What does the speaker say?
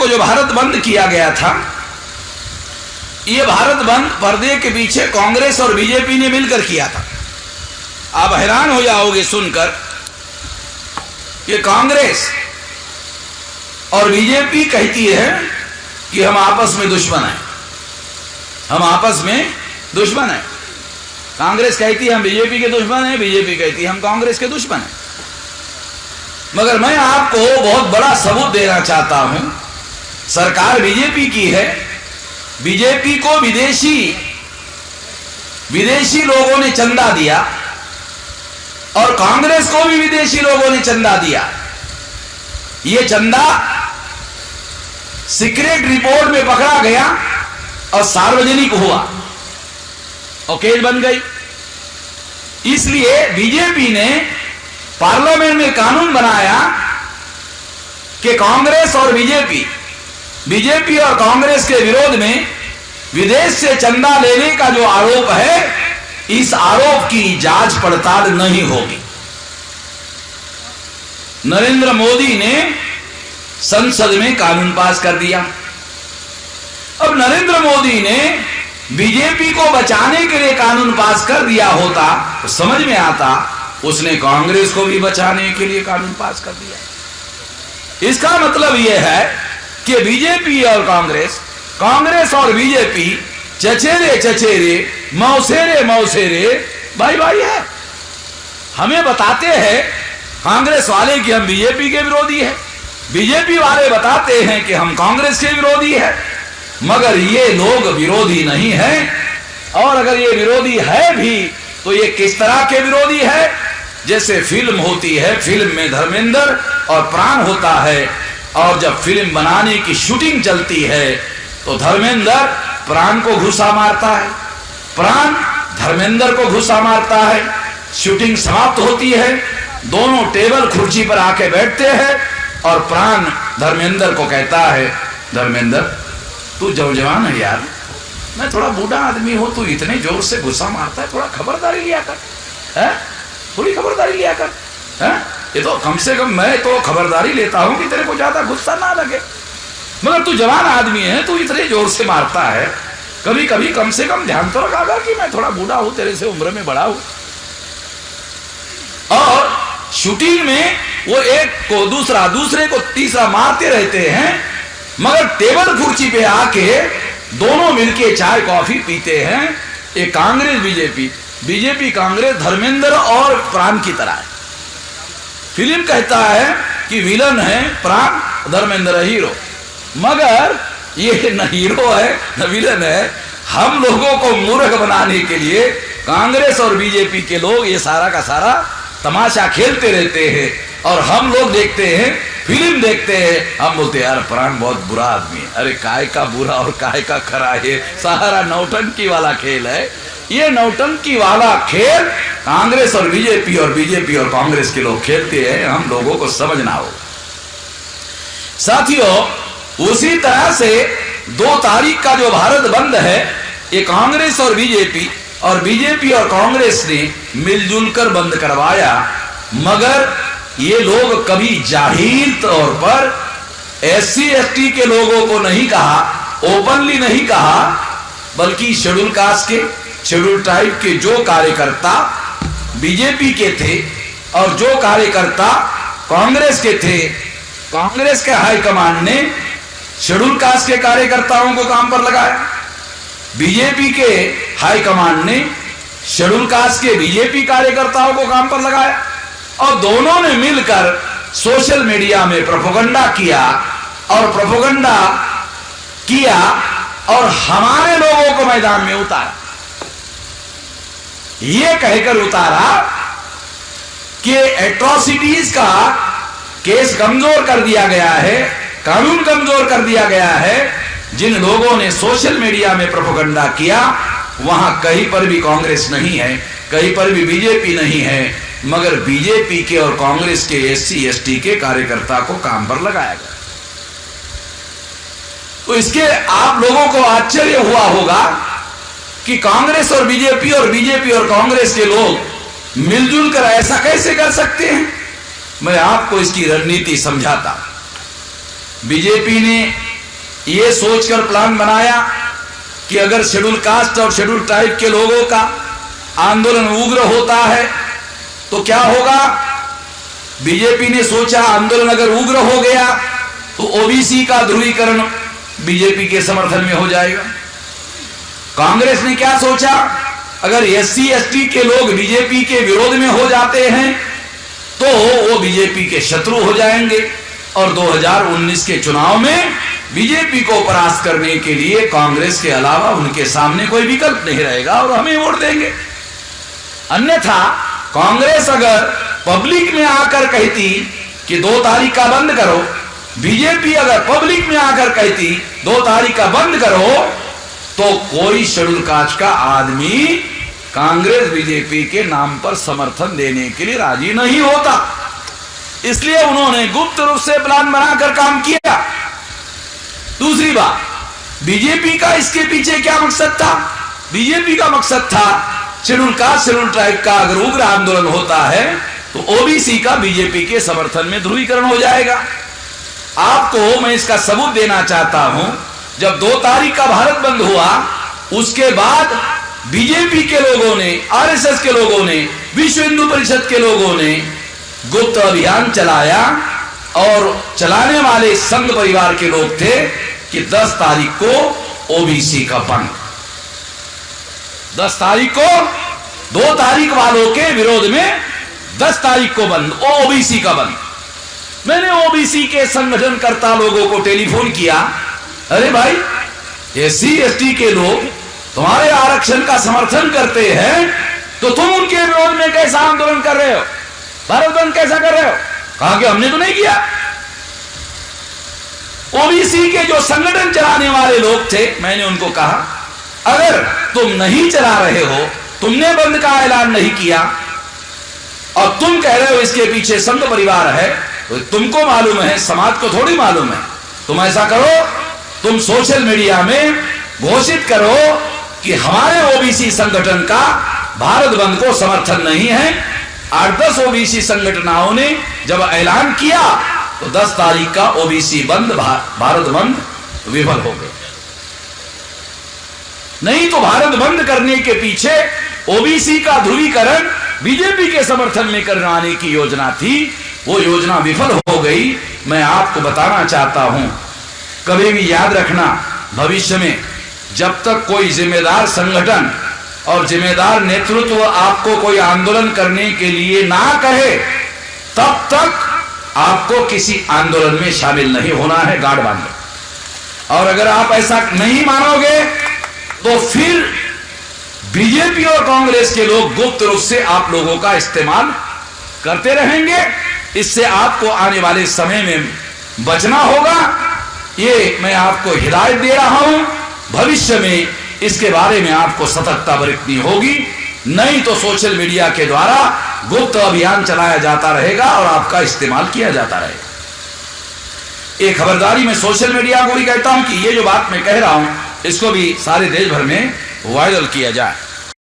को जो भारत बंद किया गया था, ये भारत बंद पर्दे के पीछे कांग्रेस और बीजेपी ने मिलकर किया था। आप हैरान हो जाओगे सुनकर कि कांग्रेस और बीजेपी कहती है कि हम आपस में दुश्मन हैं, हम आपस में दुश्मन हैं। कांग्रेस कहती है हम बीजेपी के दुश्मन हैं, बीजेपी कहती है हम कांग्रेस के दुश्मन हैं। मगर मैं आपको बहुत बड़ा सबूत देना चाहता हूं। सरकार बीजेपी की है, बीजेपी को विदेशी लोगों ने चंदा दिया और कांग्रेस को भी विदेशी लोगों ने चंदा दिया। यह चंदा सीक्रेट रिपोर्ट में पकड़ा गया और सार्वजनिक हुआ और केस बन गई। इसलिए बीजेपी ने पार्लियामेंट में कानून बनाया कि कांग्रेस और बीजेपी और कांग्रेस के विरोध में विदेश से चंदा लेने का जो आरोप है, इस आरोप की जांच पड़ताल नहीं होगी। नरेंद्र मोदी ने संसद में कानून पास कर दिया। अब नरेंद्र मोदी ने बीजेपी को बचाने के लिए कानून पास कर दिया होता तो समझ में आता, उसने कांग्रेस को भी बचाने के लिए कानून पास कर दिया। इसका मतलब यह है कि बीजेपी और कांग्रेस और बीजेपी चचेरे मौसेरे भाई है। हमें बताते हैं कांग्रेस वाले कि हम बीजेपी के विरोधी हैं, बीजेपी वाले बताते हैं कि हम कांग्रेस के विरोधी हैं। मगर ये लोग विरोधी नहीं हैं। और अगर ये विरोधी है भी तो ये किस तरह के विरोधी है? जैसे फिल्म होती है, फिल्म में धर्मेंद्र और प्राण होता है, और जब फिल्म बनाने की शूटिंग चलती है तो धर्मेंद्र प्राण को घुसा मारता है, प्राण धर्मेंद्र को घुसा मारता है। शूटिंग समाप्त होती है, दोनों टेबल कुर्सी पर आके बैठते हैं और प्राण धर्मेंद्र को कहता है, धर्मेंद्र तू जवान है यार, मैं थोड़ा बूढ़ा आदमी हूं, तू इतने जोर से गुस्सा मारता है, थोड़ा खबरदारी लिया कर, है? थोड़ी खबरदारी लिया कर, है? ये तो कम से कम मैं तो खबरदारी लेता हूं कि तेरे को ज्यादा गुस्सा ना लगे, मगर तू जवान आदमी है, तू इतने जोर से मारता है, कभी कभी कम से कम ध्यान तो रखा कि मैं थोड़ा बूढ़ा हूं, तेरे से उम्र में बड़ा हूं। और शूटिंग में वो एक को दूसरे को तीसरा मारते रहते हैं, मगर टेबल कुर्सी पे आके दोनों मिलके चाय कॉफी पीते हैं। एक कांग्रेस बीजेपी कांग्रेस धर्मेंद्र और प्राण की तरह है। फिल्म कहता है कि विलन है प्राण, धर्मेंद्र हीरो, मगर ये न हीरो है न विलन है। हम लोगों को मूर्ख बनाने के लिए कांग्रेस और बीजेपी के लोग ये सारा का सारा तमाशा खेलते रहते हैं और हम लोग देखते हैं, फिल्म देखते हैं, हम बोलते हैं यार प्राण बहुत बुरा आदमी है। अरे काय का बुरा और काय का खरा, ये सारा नौटंकी वाला खेल है। ये नौटंकी वाला खेल कांग्रेस और बीजेपी और कांग्रेस के लोग खेलते हैं, हम लोगों को समझना होगा। साथियों, उसी तरह से 2 तारीख का जो भारत बंद है, ये कांग्रेस और बीजेपी और कांग्रेस ने मिलजुल कर बंद करवाया। मगर ये लोग कभी जाहिर तौर पर SC ST के लोगों को नहीं कहा, ओपनली नहीं कहा, बल्कि शेड्यूल कास्ट के, शेड्यूल ट्राइब के जो कार्यकर्ता बीजेपी के थे और जो कार्यकर्ता कांग्रेस के थे, कांग्रेस के हाईकमान ने शेड्यूल कास्ट के कार्यकर्ताओं को काम पर लगाया, बीजेपी के हाईकमान ने शेड्यूल कास्ट के बीजेपी कार्यकर्ताओं को काम पर लगाया और दोनों ने मिलकर सोशल मीडिया में प्रोपेगेंडा किया और हमारे लोगों को मैदान में उतारा। ये कहकर उतारा कि एट्रोसिटीज का केस कमजोर कर दिया गया है, कानून कमजोर कर दिया गया है। जिन लोगों ने सोशल मीडिया में प्रोपेगेंडा किया, वहां कहीं पर भी कांग्रेस नहीं है, कहीं पर भी बीजेपी नहीं है, मगर बीजेपी के और कांग्रेस के SC ST के कार्यकर्ता को काम पर लगाया गया। तो इसके आप लोगों को आश्चर्य हुआ होगा कि कांग्रेस और बीजेपी और कांग्रेस के लोग मिलजुल कर ऐसा कैसे कर सकते हैं। मैं आपको इसकी रणनीति समझाता। बीजेपी ने ये सोचकर प्लान बनाया कि अगर शेड्यूल कास्ट और शेड्यूल ट्राइब के लोगों का आंदोलन उग्र होता है तो क्या होगा। बीजेपी ने सोचा आंदोलन अगर उग्र हो गया तो ओबीसी का ध्रुवीकरण बीजेपी के समर्थन में हो जाएगा। कांग्रेस ने क्या सोचा, अगर एससी एसटी के लोग बीजेपी के विरोध में हो जाते हैं तो वो बीजेपी के शत्रु हो जाएंगे और 2019 के चुनाव में बीजेपी को परास्त करने के लिए कांग्रेस के अलावा उनके सामने कोई विकल्प नहीं रहेगा और हमें वोट देंगे। अन्यथा कांग्रेस अगर पब्लिक में आकर कहती कि 2 तारीख का बंद करो, बीजेपी अगर पब्लिक में आकर कहती 2 तारीख का बंद करो, तो कोई शेड्यूल कास्ट का आदमी कांग्रेस बीजेपी के नाम पर समर्थन देने के लिए राजी नहीं होता। इसलिए उन्होंने गुप्त रूप से प्लान बनाकर काम किया। दूसरी बात, बीजेपी का इसके पीछे क्या मकसद था। बीजेपी का मकसद था शेड्यूल कास्ट शेड्यूल ट्राइब का अगर उग्र आंदोलन होता है तो ओबीसी का बीजेपी के समर्थन में ध्रुवीकरण हो जाएगा। आपको मैं इसका सबूत देना चाहता हूं। जब 2 तारीख का भारत बंद हुआ उसके बाद बीजेपी के लोगों ने, आरएसएस के लोगों ने, विश्व हिंदू परिषद के लोगों ने गुप्त अभियान चलाया और चलाने वाले संघ परिवार के लोग थे कि 10 तारीख को ओबीसी का बंद, 10 तारीख को 2 तारीख वालों के विरोध में 10 तारीख को बंद, ओबीसी का बंद। मैंने ओबीसी के संगठनकर्ता लोगों को टेलीफोन किया, अरे भाई एससी एसटी के लोग तुम्हारे आरक्षण का समर्थन करते हैं तो तुम उनके विरोध में कैसा आंदोलन कर रहे हो, भारत बंद कैसा कर रहे हो। कहा कि हमने तो नहीं किया। ओबीसी के जो संगठन चलाने वाले लोग थे, मैंने उनको कहा अगर तुम नहीं चला रहे हो, तुमने बंद का ऐलान नहीं किया और तुम कह रहे हो इसके पीछे संघ परिवार है, तो तुमको मालूम है, समाज को थोड़ी मालूम है। तुम ऐसा करो, तुम सोशल मीडिया में घोषित करो कि हमारे ओबीसी संगठन का भारत बंद को समर्थन नहीं है। 8-10 ओबीसी संगठनों ने जब ऐलान किया तो 10 तारीख का ओबीसी बंद, भारत बंद विफल हो गया। नहीं तो भारत बंद करने के पीछे ओबीसी का ध्रुवीकरण बीजेपी के समर्थन में करवाने की योजना थी, वो योजना विफल हो गई। मैं आपको बताना चाहता हूं, कभी भी याद रखना, भविष्य में जब तक कोई जिम्मेदार संगठन और जिम्मेदार नेतृत्व आपको कोई आंदोलन करने के लिए ना कहे, तब तक आपको किसी आंदोलन में शामिल नहीं होना है, गार्ड बांधो। और अगर आप ऐसा नहीं मानोगे तो फिर बीजेपी और कांग्रेस के लोग गुप्त रूप से आप लोगों का इस्तेमाल करते रहेंगे। इससे आपको आने वाले समय में बचना होगा। ये मैं आपको हिदायत दे रहा हूं। भविष्य में इसके बारे में आपको सतर्कता बरतनी होगी, नहीं तो सोशल मीडिया के द्वारा गुप्त अभियान चलाया जाता रहेगा और आपका इस्तेमाल किया जाता रहेगा। एक खबरदारी में सोशल मीडिया को भी कहता हूं कि ये जो बात मैं कह रहा हूं इसको भी सारे देश भर में वायरल किया जाए।